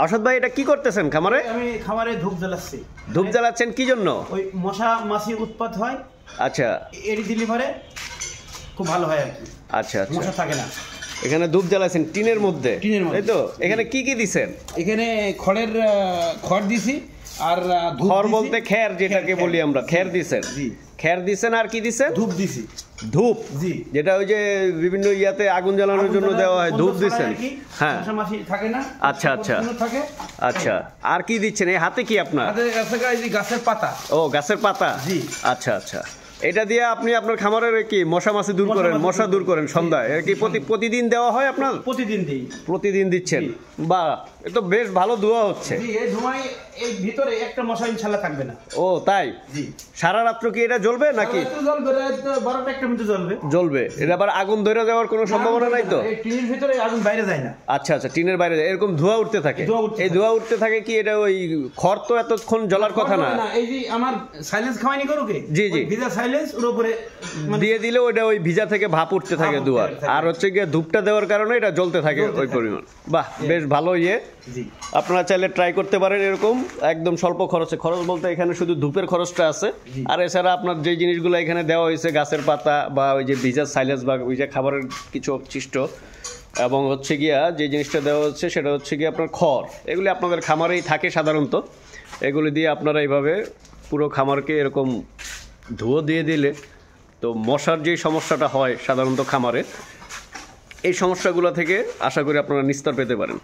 আসাদ ভাই এটা কি করতেছেন খামারে? আমি খামারে ধূপ জ্বালাচ্ছি। ধূপ জ্বালাচ্ছেন কি জন্য? ওই মশা মাছি উৎপাত হয়। আচ্ছা, এরি দিলি পরে খুব ভালো হয় আর কি। আচ্ছা আচ্ছা, মশা থাকে না। এখানে ধূপ জ্বালাচ্ছেন টিনের মধ্যে, টিনের মধ্যে। তাই তো? এখানে কি কি দিছেন? এখানে খড় দিছি আর ধূপ খড় দিছি। বলতে খের যেটাকে খের, বলি আমরা, খের দিছেন। জি। খের দিছেন আর কি দিছেন? ধূপ দিছি। ধূপ, জি। যেটা ওই যে বিভিন্ন ইয়াতে আগুন জ্বালানোর জন্য দেওয়া হয়, ধূপ দিছেন। হ্যাঁ, মশা মাছি থাকে না। আচ্ছা আচ্ছা থাকে। আচ্ছা, আর কি দিচ্ছেন? এই হাতে কি আপনার? আমাদের কাছে এই যে গাছের পাতা। ও, গাছের পাতা। জি। আচ্ছা আচ্ছা, এটা দিয়ে আপনি আপনার খামারের কি মশা মাছি দূর করেন, মশা দূর করেন সন্ধ্যায়? এর কি প্রতিদিন দেওয়া হয় আপনার? প্রতিদিন দিই। প্রতিদিন দিচ্ছেন? বাহ, এ তো বেশ ভালো ধোঁয়া হচ্ছে। জি, এই ধোঁয়ায় এই ভিতরে একটা মশা ইনশাআল্লাহ থাকবে না। ও তাই? জি। সারা রাত্র কি এটা জ্বলবে নাকি? রাতে জ্বলবে, রাত 12টা 1টার মধ্যে জ্বলবে। জ্বলবে। এটা আবার আগুন ধরে যাওয়ার কোনো সম্ভাবনা নাই তো? এই টিনের ভিতরে আগুন বাইরে যায় না। আচ্ছা আচ্ছা, টিনের বাইরে যায়, এরকম ধোঁয়া উঠতে থাকে। এই ধোঁয়া উঠতে থাকে কি এটা ওই খড় তো এতক্ষণ জ্বলার কথা না? এই যে আমার সাইলেন্স খাওয়াইনি গরুকে, জি জি, ভিজা সাইলেন্স ওর উপরে দিয়ে দিলে ওটা ওই ভিজা থেকে ভাপ উঠতে থাকে ধোঁয়ার, আর হচ্ছে গিয়ে ধূপটা দেওয়ার কারণে এটা জ্বলতে থাকে ওই পরিমাণ। বাহ, বেশ ভালো ইয়ে। জি, আপনারা চাইলে ট্রাই করতে পারেন এরকম একদম স্বল্প খরচে। খরচ বলতে এখানে শুধু ধূপের খরচটা আছে, আর এছাড়া আপনার যে জিনিসগুলো এখানে দেওয়া হয়েছে, গাছের পাতা বা ওই যে ভিজা সাইলেন্স বা ওই যে খাবারের কিছু অবশিষ্ট, এবং হচ্ছে গিয়া যে জিনিসটা দেওয়া হচ্ছে সেটা হচ্ছে গিয়ে আপনার খড়। এগুলি আপনাদের খামারেই থাকে সাধারণত। এগুলি দিয়ে আপনারা এইভাবে পুরো খামারকে এরকম ধুয়ো দিয়ে দিলে তো মশার যে সমস্যাটা হয় সাধারণত খামারে, এই সমস্যাগুলো থেকে আশা করি আপনারা নিস্তার পেতে পারেন।